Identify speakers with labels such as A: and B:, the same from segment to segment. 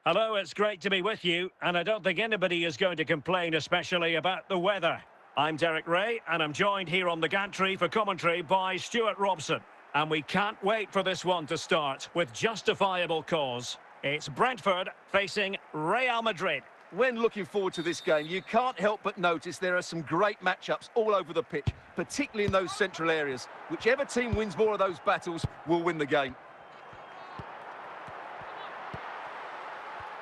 A: Hello, it's great to be with you, and I don't think anybody is going to complain, especially about the weather. I'm Derek Ray, and I'm joined here on the gantry for commentary by Stuart Robson. And we can't wait for this one to start, with justifiable cause. It's Brentford facing Real Madrid.
B: When looking forward to this game, you can't help but notice there are some great matchups all over the pitch, particularly in those central areas. Whichever team wins more of those battles will win the game.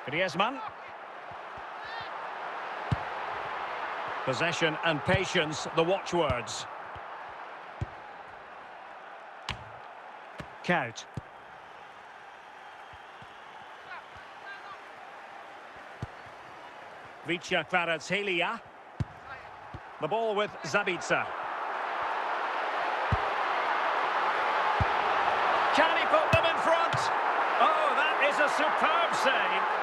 A: Griezmann. Possession and patience, the watchwords. Kaut. Vicha Kvaratskhelia. The ball with Zabitsa. Can he put them in front? Oh, that is a superb save.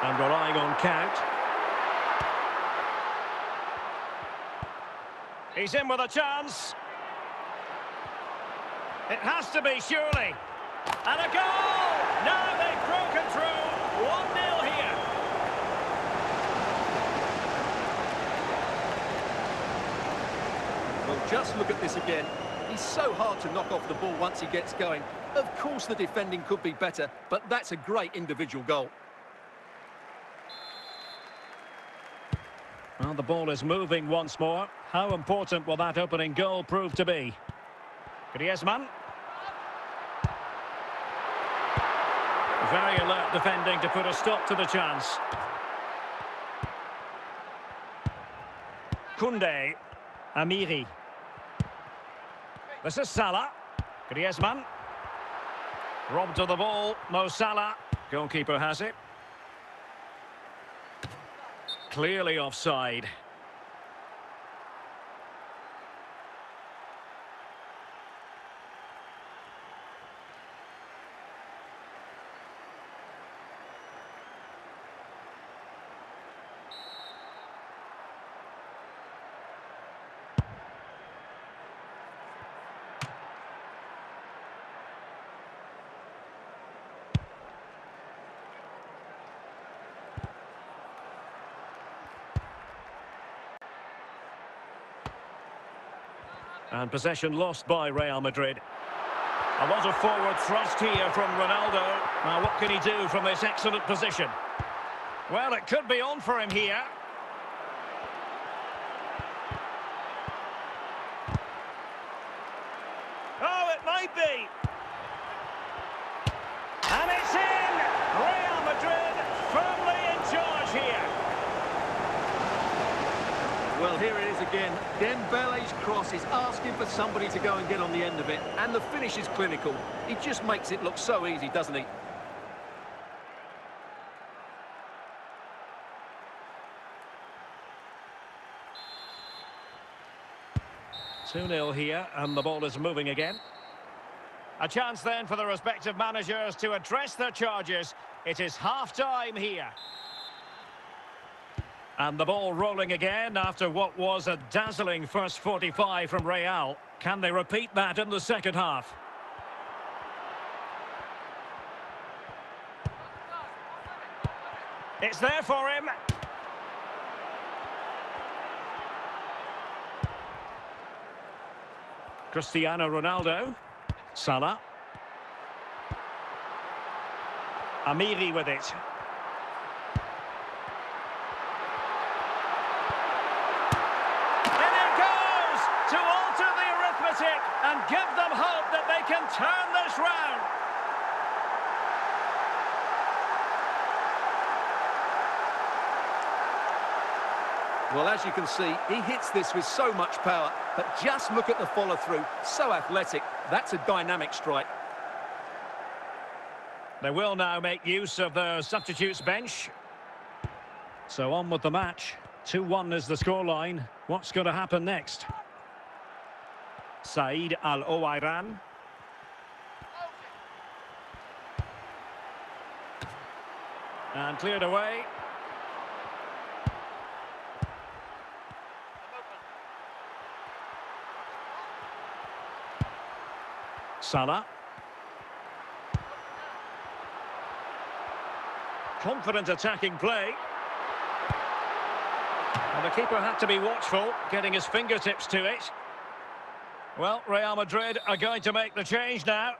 A: And relying on Kaut. He's in with a chance. It has to be, surely. And a goal! Now they've broken through. 1-0 here.
B: Well, just look at this again. He's so hard to knock off the ball once he gets going. Of course the defending could be better, but that's a great individual goal.
A: Well, the ball is moving once more. How important will that opening goal prove to be? Griezmann. Very alert defending to put a stop to the chance. Koundé. Amiri. This is Salah. Griezmann. Robbed of the ball. Mo Salah. Goalkeeper has it. Clearly offside. And possession lost by Real Madrid. A lot of forward thrust here from Ronaldo. Now what can he do from this excellent position? Well, it could be on for him here. Oh, it might be. And it's in! Real Madrid firmly in charge here.
B: Well, here it is again. Dembele's cross is asking for somebody to go and get on the end of it, and the finish is clinical. He just makes it look so easy, doesn't he?
A: Two-nil here, and the ball is moving again. A chance then for the respective managers to address their charges. It is half-time here. And the ball rolling again after what was a dazzling first 45 from Real. Can they repeat that in the second half? It's there for him. Cristiano Ronaldo. Salah. Amiri with it. And give them hope that they can turn this round.
B: Well, as you can see, he hits this with so much power, but just look at the follow-through. So athletic. That's a dynamic strike.
A: They will now make use of the substitutes bench. So on with the match. 2-1 is the scoreline. What's going to happen next? Said Al-Owairan. And cleared away. Salah. Confident attacking play. And the keeper had to be watchful, getting his fingertips to it. Well, Real Madrid are going to make the change now.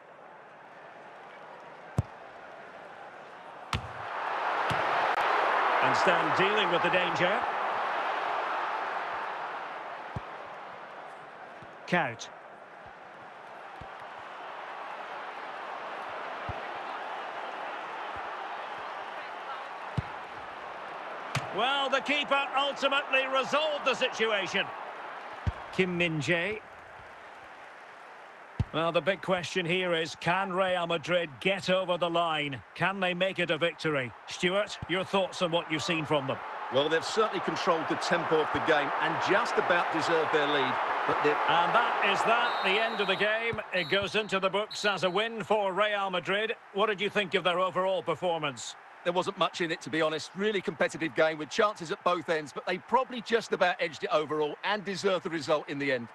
A: And stand dealing with the danger. Count. Well, the keeper ultimately resolved the situation. Kim Min-jae. Well, the big question here is, can Real Madrid get over the line? Can they make it a victory? Stuart, your thoughts on what you've seen from them?
B: Well, they've certainly controlled the tempo of the game and just about deserved their lead.
A: And that is the end of the game. It goes into the books as a win for Real Madrid. What did you think of their overall performance?
B: There wasn't much in it, to be honest. Really competitive game with chances at both ends, but they probably just about edged it overall and deserved the result in the end.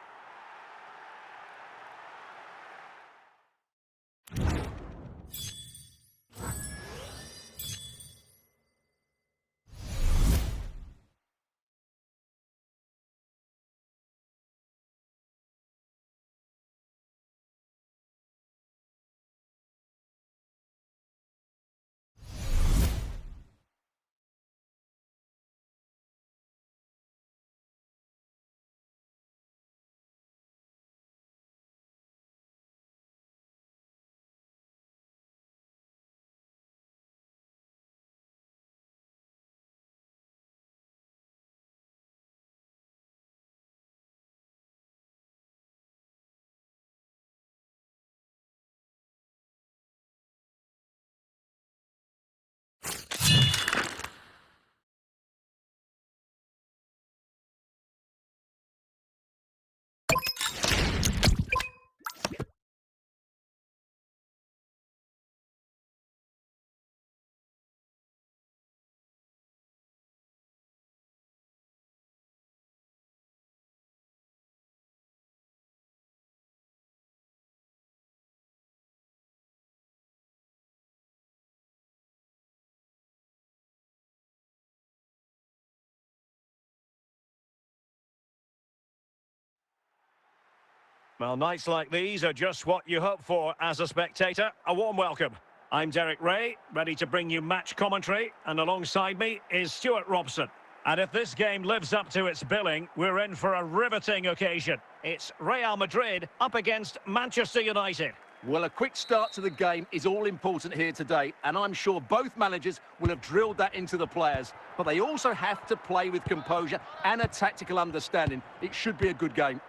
A: Well, nights like these are just what you hope for as a spectator. A warm welcome. I'm Derek Ray, ready to bring you match commentary, and alongside me is Stuart Robson. And if this game lives up to its billing, we're in for a riveting occasion. It's Real Madrid up against Manchester United.
B: Well, a quick start to the game is all important here today, and I'm sure both managers will have drilled that into the players. But they also have to play with composure and a tactical understanding. It should be a good game.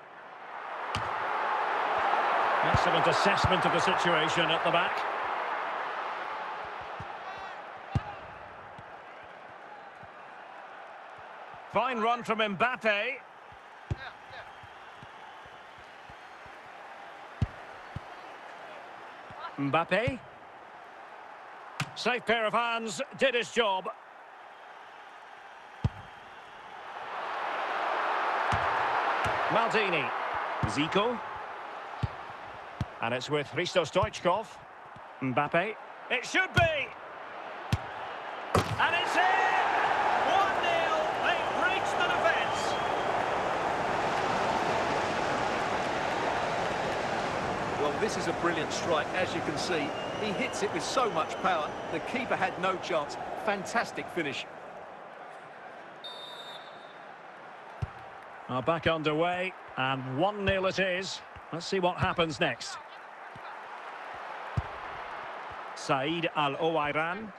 A: Excellent assessment of the situation at the back. Fine run from Mbappe. Mbappe. Safe pair of hands, did his job. Maldini. Zico. And it's with H2H. Mbappe. It should be! And it's in! 1-0. They've breached the defence.
B: Well, this is a brilliant strike, as you can see. He hits it with so much power. The keeper had no chance. Fantastic finish.
A: Back underway, and 1-0 it is. Let's see what happens next. Said Al-Owairan.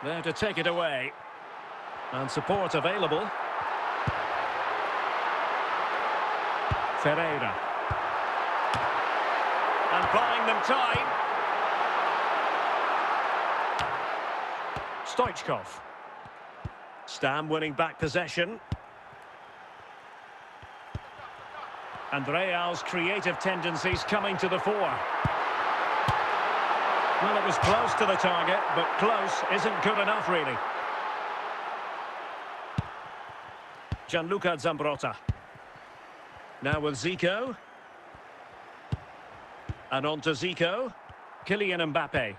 A: There to take it away. And support available. Ferreira. And buying them time. Stoichkov. Stam winning back possession. And Real's creative tendencies coming to the fore. Well, it was close to the target, but close isn't good enough, really. Gianluca Zambrotta. Now with Zico. And on to Zico. Kylian Mbappe.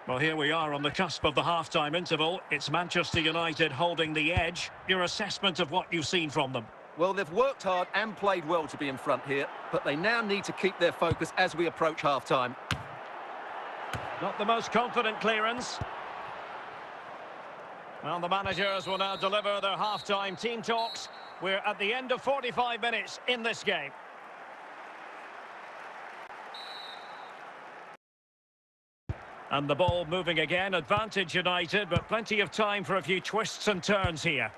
A: Well, here we are on the cusp of the half-time interval. It's Manchester United holding the edge. Your assessment of what you've seen from them?
B: Well, they've worked hard and played well to be in front here, but they now need to keep their focus as we approach half-time.
A: Not the most confident clearance. Well, the managers will now deliver their half-time team talks. We're at the end of 45 minutes in this game. And the ball moving again, advantage United, but plenty of time for a few twists and turns here.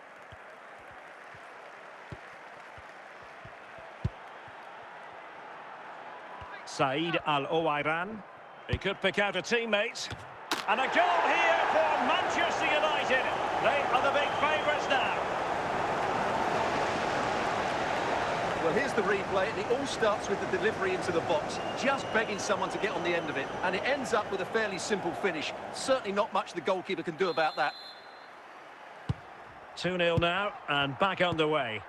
A: Said Al-Owairan. He could pick out a teammate. And a goal here for Manchester United. They are the big favourites now.
B: Well, here's the replay, and it all starts with the delivery into the box, just begging someone to get on the end of it, and it ends up with a fairly simple finish. Certainly not much the goalkeeper can do about that.
A: 2-0 now, and back underway.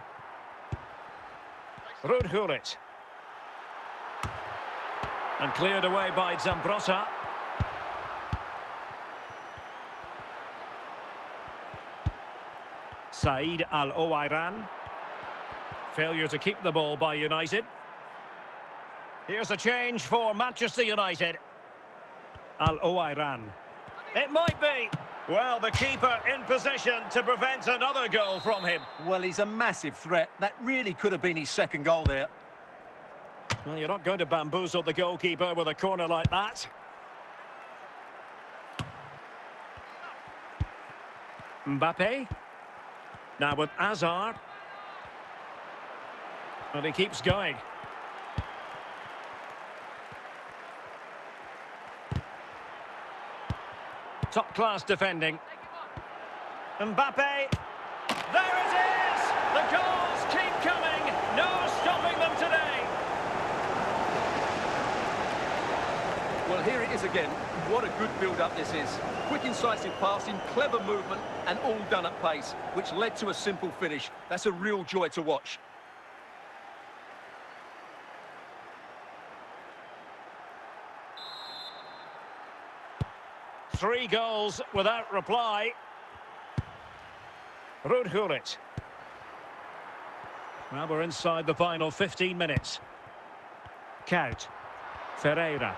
A: Rudhulit. And cleared away by Zambrotta. Said Al-Owairan. Failure to keep the ball by United. Here's a change for Manchester United. Al-Owairan. It might be. Well, the keeper in position to prevent another goal from him.
B: Well, he's a massive threat. That really could have been his second goal there.
A: Well, you're not going to bamboozle the goalkeeper with a corner like that. Mbappe. Now with Azar. And he keeps going. Top-class defending. Mbappe. There it is! The goals keep coming. No stopping them today.
B: Well, here it is again. What a good build-up this is. Quick, incisive passing, clever movement, and all done at pace, which led to a simple finish. That's a real joy to watch.
A: Three goals without reply. Rudhulit. Well, we're inside the final 15 minutes. Kaut. Ferreira.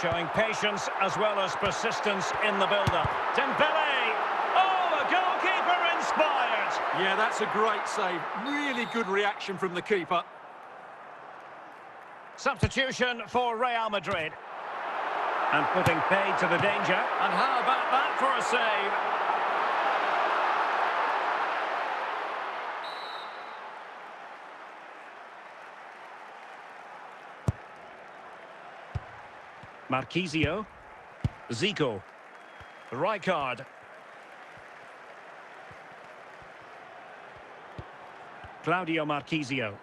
A: Showing patience as well as persistence in the build-up. Dembele! Oh, the goalkeeper inspired!
B: Yeah, that's a great save. Really good reaction from the keeper.
A: Substitution for Real Madrid. And putting paid to the danger. And how about that for a save? Marquisio. Zico. Rijkaard. Claudio Marquisio.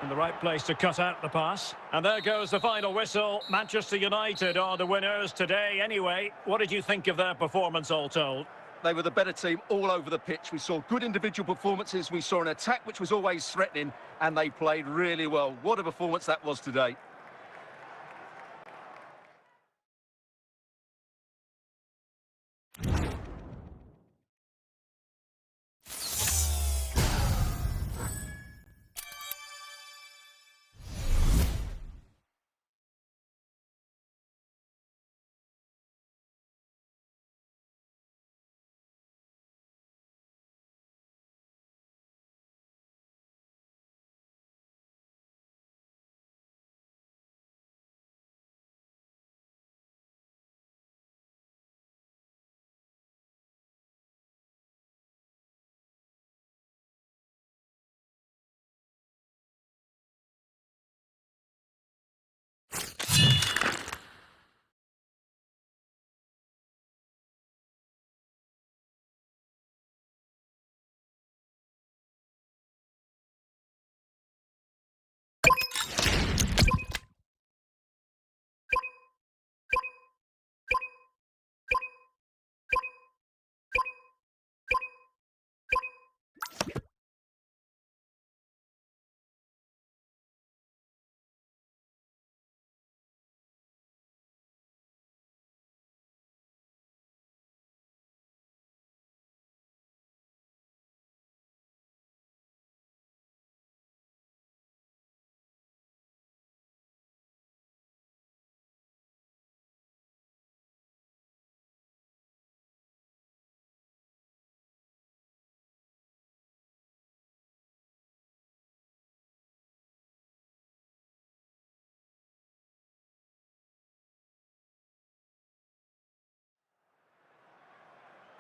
A: In the right place to cut out the pass. And there goes the final whistle. Manchester United are the winners today anyway. What did you think of their performance all told?
B: They were the better team all over the pitch. We saw good individual performances. We saw an attack which was always threatening, and they played really well. What a performance that was today.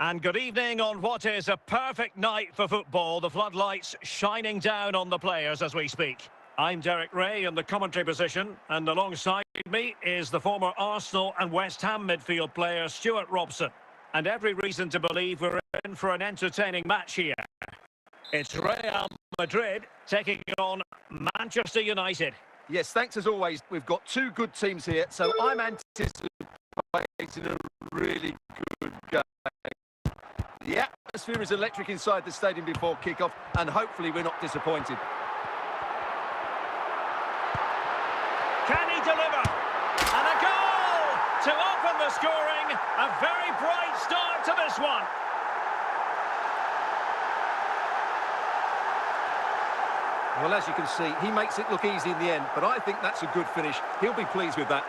A: And good evening on what is a perfect night for football. The floodlights shining down on the players as we speak. I'm Derek Ray in the commentary position, and alongside me is the former Arsenal and West Ham midfield player Stuart Robson. And every reason to believe we're in for an entertaining match here. It's Real Madrid taking on Manchester United.
B: Yes, thanks as always. We've got two good teams here, so I'm anticipating a really good game. The atmosphere is electric inside the stadium before kick-off, and hopefully we're not disappointed.
A: Can he deliver? And a goal to open the scoring. A very bright start to this one.
B: Well, as you can see, he makes it look easy in the end, but I think that's a good finish. He'll be pleased with that.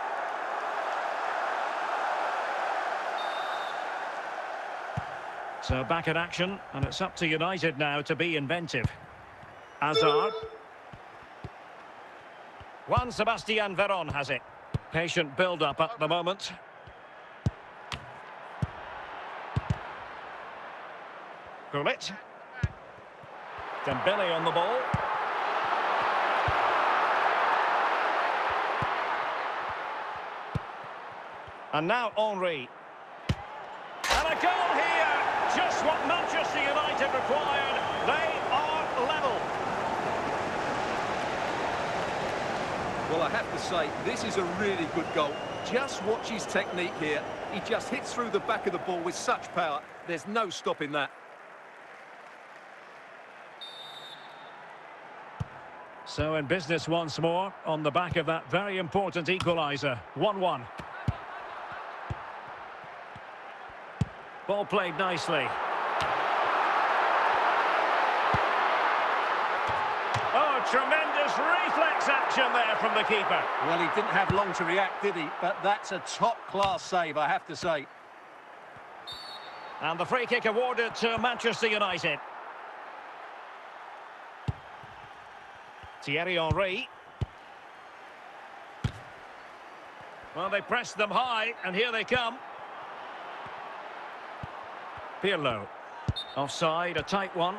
A: So back in action, and it's up to United now to be inventive. Hazard. Juan Sebastian Veron has it. Patient build-up at the moment. Gullit. Dembele on the ball. And now Henry. And a goal here! Just what Manchester United required. They are level.
B: Well, I have to say, this is a really good goal. Just watch his technique here. He just hits through the back of the ball with such power. There's no stopping that.
A: So in business once more, on the back of that very important equaliser. 1-1. Ball played nicely. Oh, tremendous reflex action there from the keeper.
B: Well, he didn't have long to react, did he? But that's a top-class save, I have to say.
A: And the free kick awarded to Manchester United. Thierry Henry. Well, they pressed them high, and here they come. Pirlo. Offside, a tight one.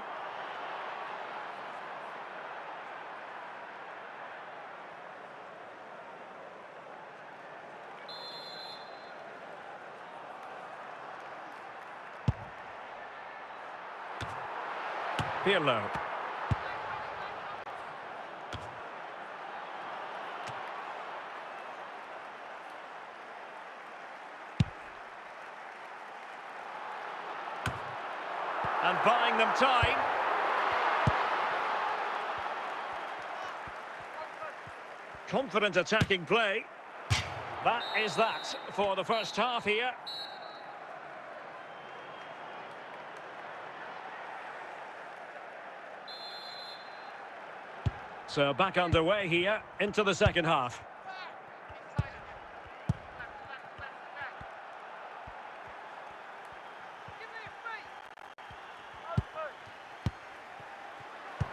A: Pirlo. And buying them time. Confident attacking play. That is that for the first half here. So back underway here into the second half.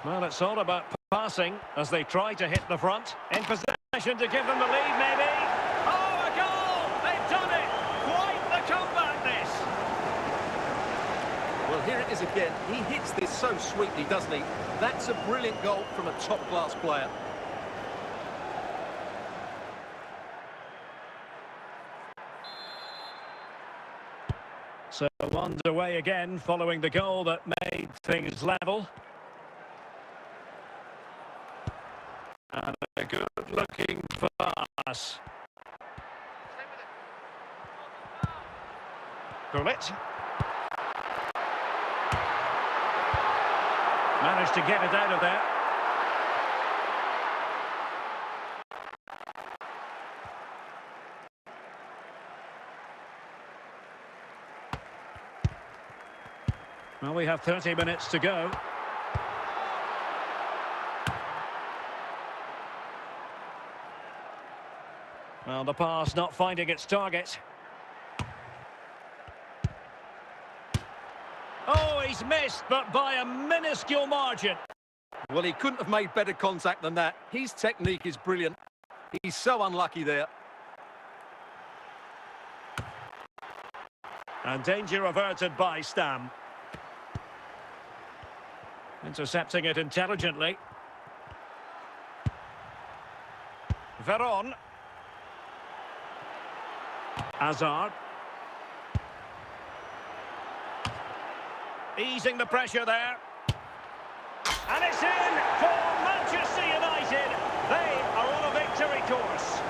A: Well, it's all about passing as they try to hit the front. In possession to give them the lead, maybe. Oh, a goal! They've done it! Quite the comeback, this!
B: Well, here it is again. He hits this so sweetly, doesn't he? That's a brilliant goal from a top-class player.
A: So underway again following the goal that made things level. And a good-looking pass. Gullit. Managed to get it out of there. Well, we have 30 minutes to go. Well, the pass not finding its target. Oh, he's missed, but by a minuscule margin.
B: Well, he couldn't have made better contact than that. His technique is brilliant. He's so unlucky there.
A: And danger averted by Stam. Intercepting it intelligently. Veron. Hazard. Easing the pressure there. And it's in for Manchester United. They are on a victory course.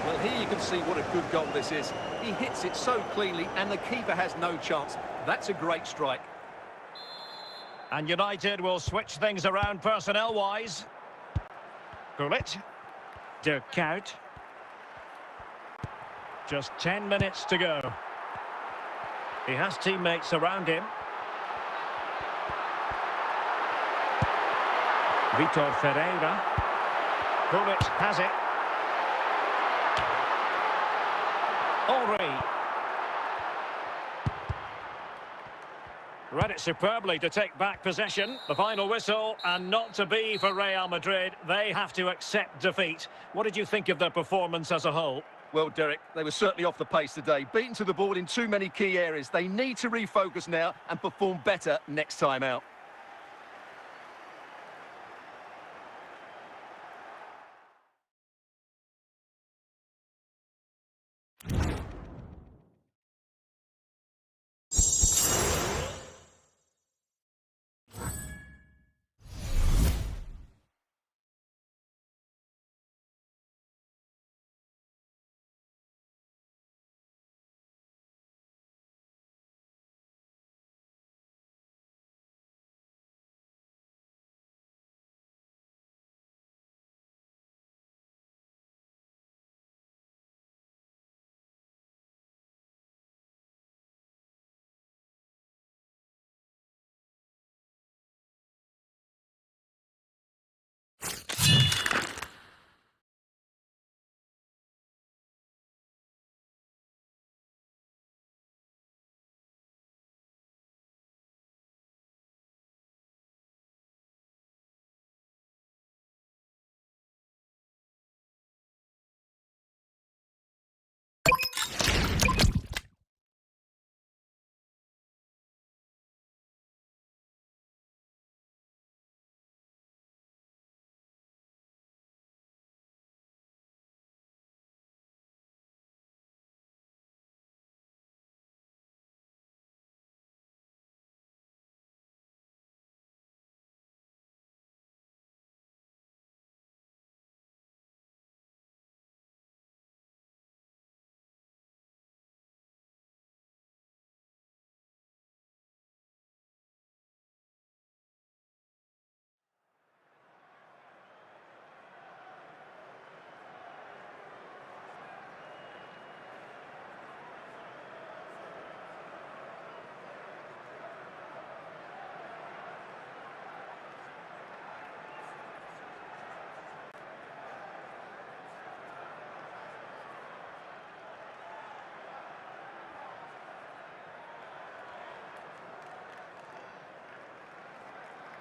B: Well, here you can see what a good goal this is. He hits it so cleanly and the keeper has no chance. That's a great strike.
A: And United will switch things around personnel-wise. Gullit. De Kout. Just 10 minutes to go. He has teammates around him. Vitor Ferreira. Gullit has it. Henry. Read it superbly to take back possession. The final whistle, and not to be for Real Madrid. They have to accept defeat. What did you think of their performance as a whole?
B: Well, Derek, they were certainly off the pace today. Beaten to the ball in too many key areas. They need to refocus now and perform better next time out.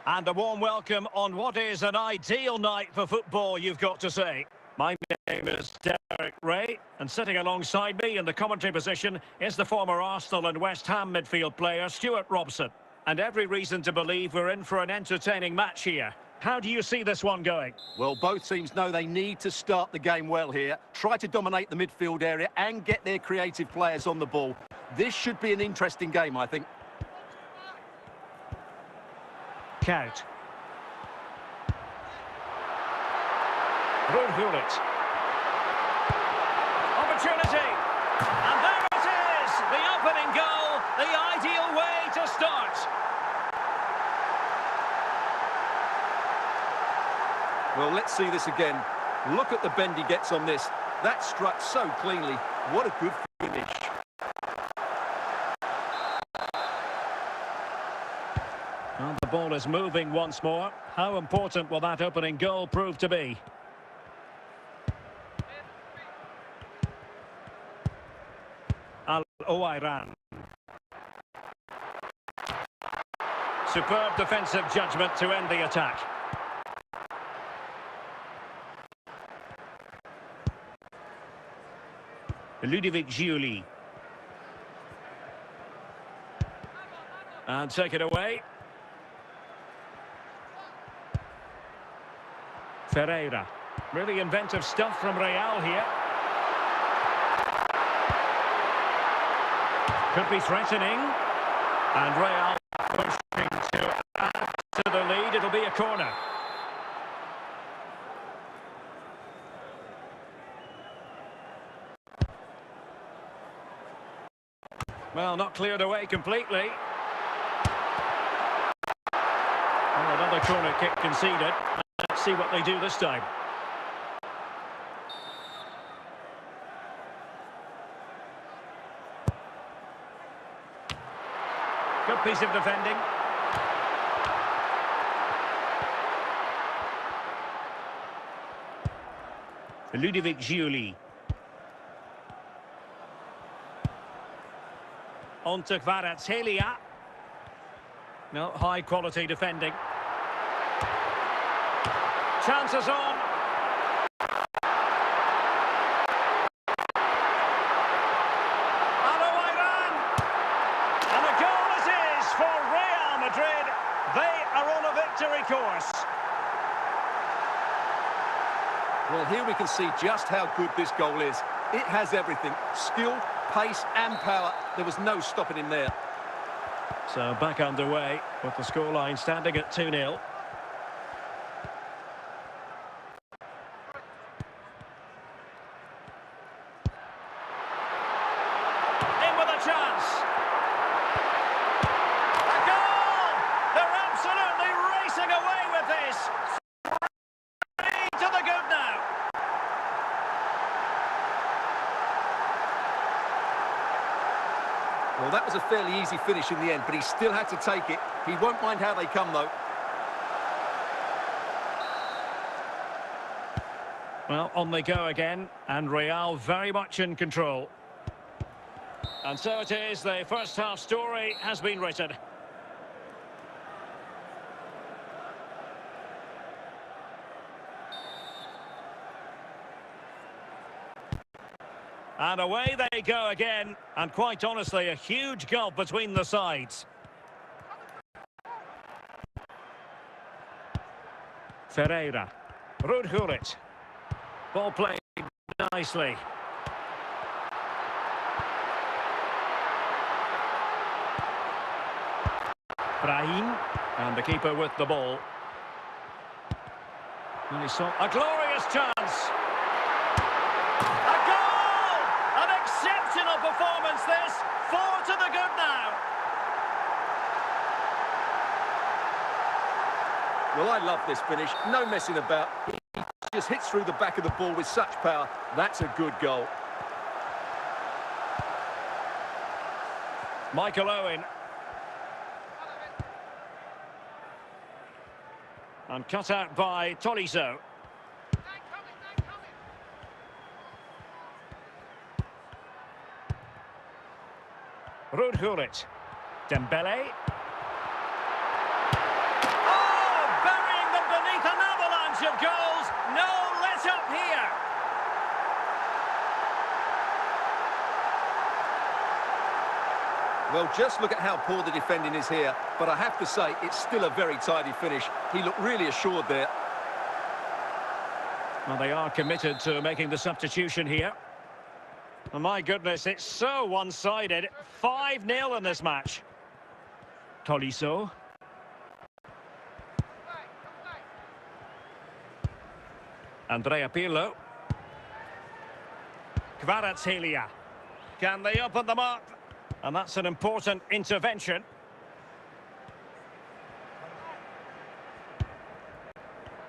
A: And a warm welcome on what is an ideal night for football, you've got to say. My name is Derek Ray, and sitting alongside me in the commentary position is the former Arsenal and West Ham midfield player, Stuart Robson. And every reason to believe we're in for an entertaining match here. How do you see this one going?
B: Well, both teams know they need to start the game well here, try to dominate the midfield area and get their creative players on the ball. This should be an interesting game, I think.
A: Kout. Gullit. Opportunity. And there it is! The opening goal, the ideal way to start.
B: Well, let's see this again. Look at the bend he gets on this. That struck so cleanly. What a good finish.
A: And the ball is moving once more. How important will that opening goal prove to be? Al-Owairan. Superb defensive judgment to end the attack. Giuli. And take it away. Ferreira. Really inventive stuff from Real here. Could be threatening. And Real pushing to add to the lead. It'll be a corner. Well, not cleared away completely. Well, another corner kick conceded. Let's see what they do this time. Good piece of defending. Giuli. On to Kvaratskhelia. No, high quality defending. Chances on. And a goal it is for Real Madrid. They are on a victory course.
B: Well, here we can see just how good this goal is. It has everything. Skill, pace and power. There was no stopping him there.
A: So back underway with the scoreline standing at 2-0. In with a chance. A goal! They're absolutely racing away with this. 3 to the good now.
B: Well, that was a fairly easy finish in the end, but he still had to take it. He won't mind how they come, though.
A: Well, on they go again, and Real very much in control. And so it is, the first half story has been written. And away they go again, and quite honestly, a huge gulf between the sides. Ferreira. Rudhurit. Ball played nicely. Brahim. And the keeper with the ball. And he saw a glorious chance. Exceptional performance this, 4 to the good now.
B: Well, I love this finish, no messing about. He just hits through the back of the ball with such power. That's a good goal.
A: Michael Owen. And cut out by Tolisso. Rudhurit. Dembele. Oh, burying them beneath an avalanche of goals. No let up here.
B: Well, just look at how poor the defending is here. But I have to say, it's still a very tidy finish. He looked really assured there.
A: Well, they are committed to making the substitution here. Oh, my goodness, it's so one-sided. 5-0 in this match. Tolisso. Andrea Pirlo. Kvaratskhelia. Can they open them up? And that's an important intervention.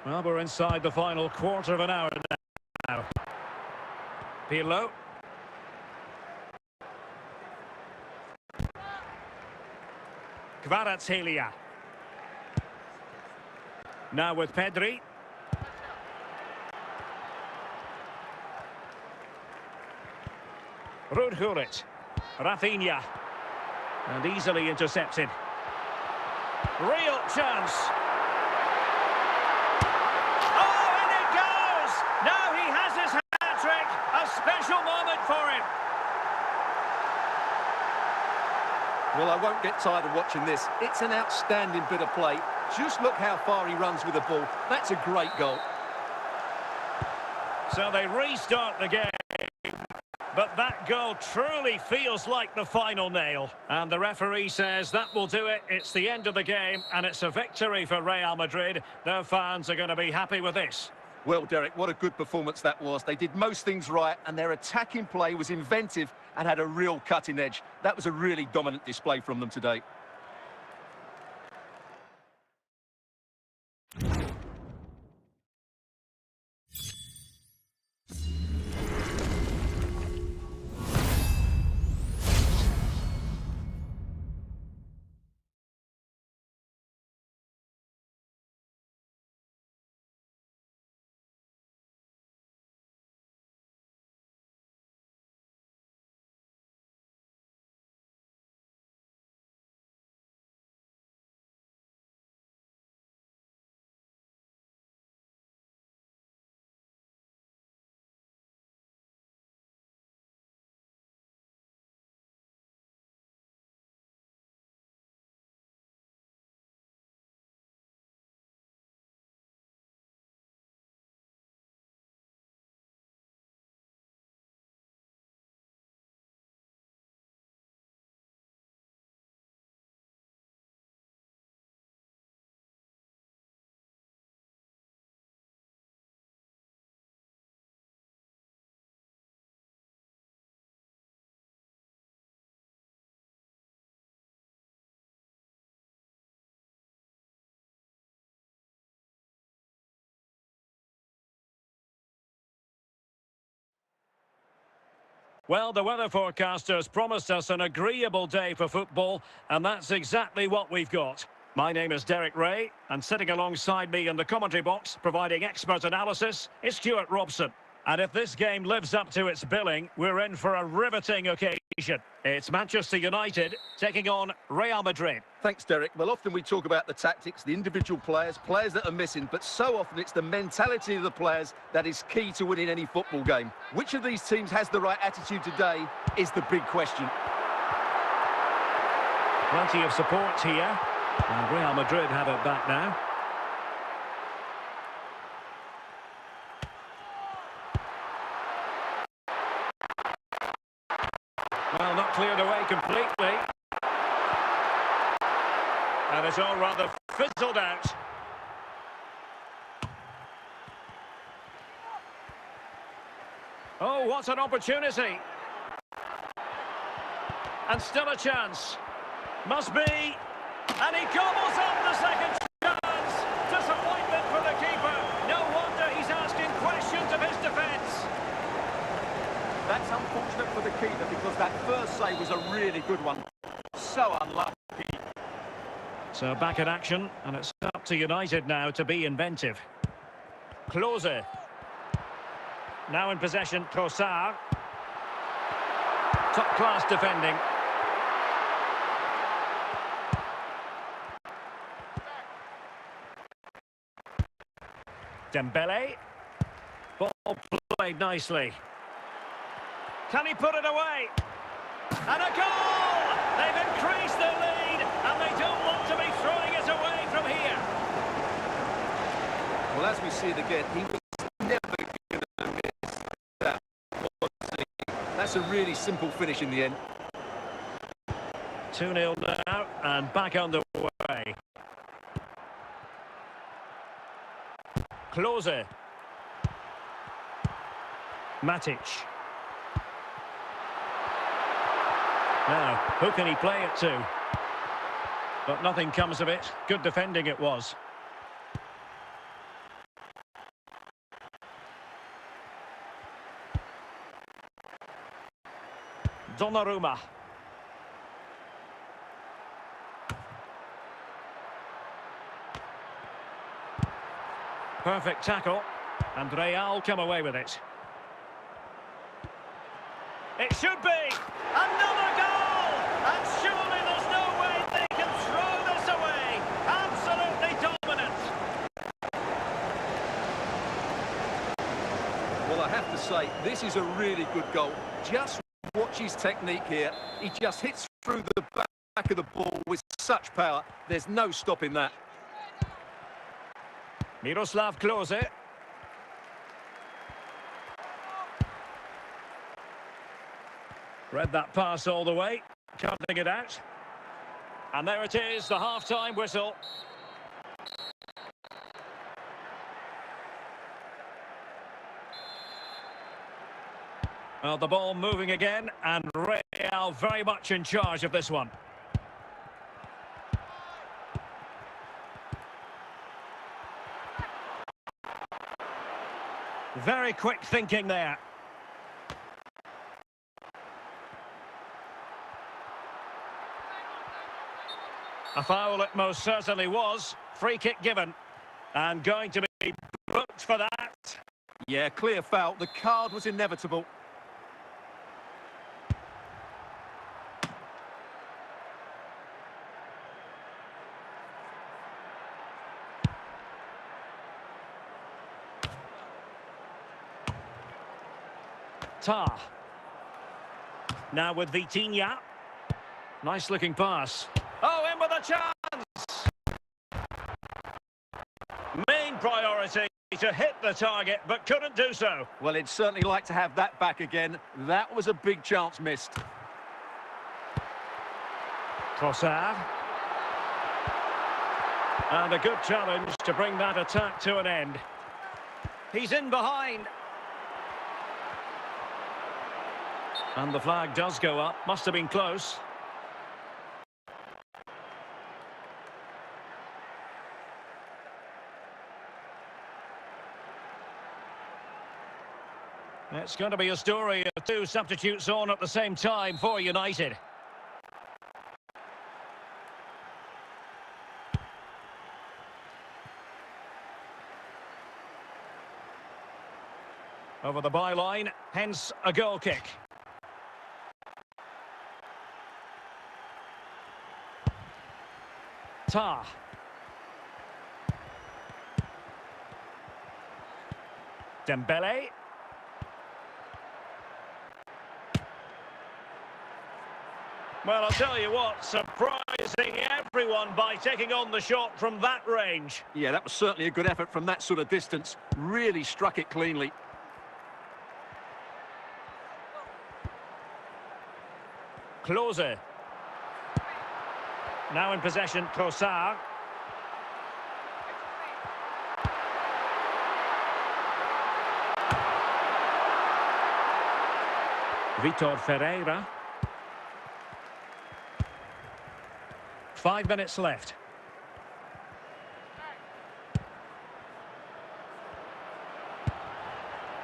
A: Well, we're inside the final quarter of an hour now. Pirlo. Kvaratskhelia. Now with Pedri. Rudhurit. Rafinha. And easily intercepted. Real chance. Oh, and it goes! Now he has his hat-trick. A special moment for him.
B: Well, I won't get tired of watching this. It's an outstanding bit of play. Just look how far he runs with the ball. That's a great goal.
A: So they restart the game. But that goal truly feels like the final nail. And the referee says that will do it. It's the end of the game, and it's a victory for Real Madrid. Their fans are going to be happy with this.
B: Well, Derek, what a good performance that was. They did most things right, and their attacking play was inventive and had a real cutting edge. That was a really dominant display from them today.
A: Well, the weather forecasters promised us an agreeable day for football, and that's exactly what we've got. My name is Derek Ray, and sitting alongside me in the commentary box, providing expert analysis, is Stuart Robson. And if this game lives up to its billing, we're in for a riveting occasion. It's Manchester United taking on Real Madrid.
B: Thanks, Derek. Well, often we talk about the tactics, the individual players that are missing, but so often it's the mentality of the players that is key to winning any football game. Which of these teams has the right attitude today is the big question.
A: Plenty of support here, and Real Madrid have it back now. Well, not cleared away completely. And it's all rather fizzled out. Oh, what an opportunity. And still a chance. Must be. And he gobbles up the second chance. Disappointment for the keeper. No wonder he's asking questions of his defence.
B: That's unfortunate for the keeper because that first save was a really good one. So unlucky.
A: So back in action, and it's up to United now to be inventive. Klose. Now in possession, Trossard. Top-class defending. Dembele. Ball played nicely. Can he put it away? And a goal! They've increased their lead, and they don't want to be throwing it away from here.
B: Well, as we see it again, he was never going to miss that. That's a really simple finish in the end.
A: 2-0 now, and back underway. Klose. Matic. Now, who can he play it to? But nothing comes of it. Good defending it was. Donnarumma. Perfect tackle. And Real come away with it. It should be! Another goal! And surely there's no way they can throw this away! Absolutely dominant!
B: Well, I have to say, this is a really good goal. Just watch his technique here. He just hits through the back back of the ball with such power. There's no stopping that.
A: Miroslav Klose. Read that pass all the way, cutting it out. And there it is, the half-time whistle. Well, the ball moving again, and Real very much in charge of this one. Very quick thinking there. A foul it most certainly was. Free kick given. And going to be booked for that.
B: Yeah, clear foul. The card was inevitable.
A: Tar. Now with Vitinha. Nice looking pass. Oh, in with a chance! Main priority to hit the target, but couldn't do so.
B: Well, he'd certainly like to have that back again. That was a big chance missed.
A: Trossard. And a good challenge to bring that attack to an end. He's in behind. And the flag does go up. Must have been close. It's going to be a story of two substitutes on at the same time for United. Over the byline, hence a goal kick. Tar. Dembele. Well, I'll tell you what, surprising everyone by taking on the shot from that range.
B: Yeah, that was certainly a good effort from that sort of distance. Really struck it cleanly.
A: Klose. Now in possession, Trossard. Vitor Ferreira. 5 minutes left.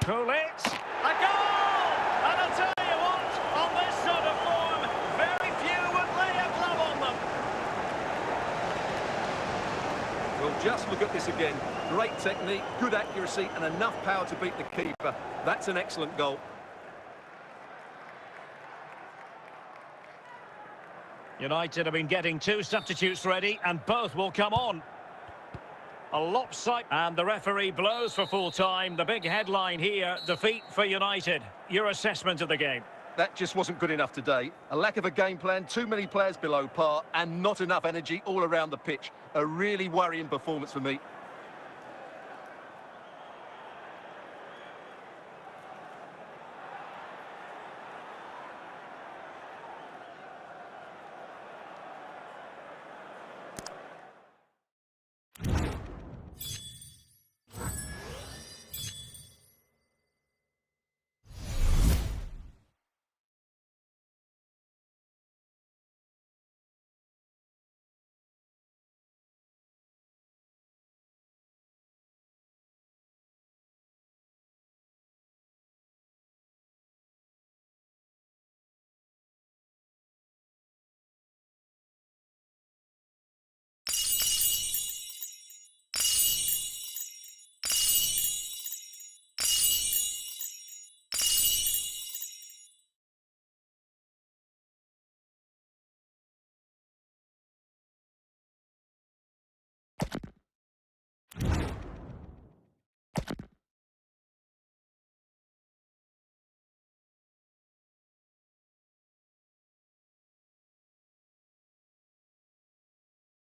A: Pull it. A goal! And I'll tell you what, on this sort of form, very few would lay a glove on them.
B: Well, just look at this again. Great technique, good accuracy, and enough power to beat the keeper. That's an excellent goal.
A: United have been getting two substitutes ready, and both will come on. A lopsided, and the referee blows for full time. The big headline here, defeat for United. Your assessment of the game?
B: That just wasn't good enough today. A lack of a game plan, too many players below par, and not enough energy all around the pitch. A really worrying performance for me.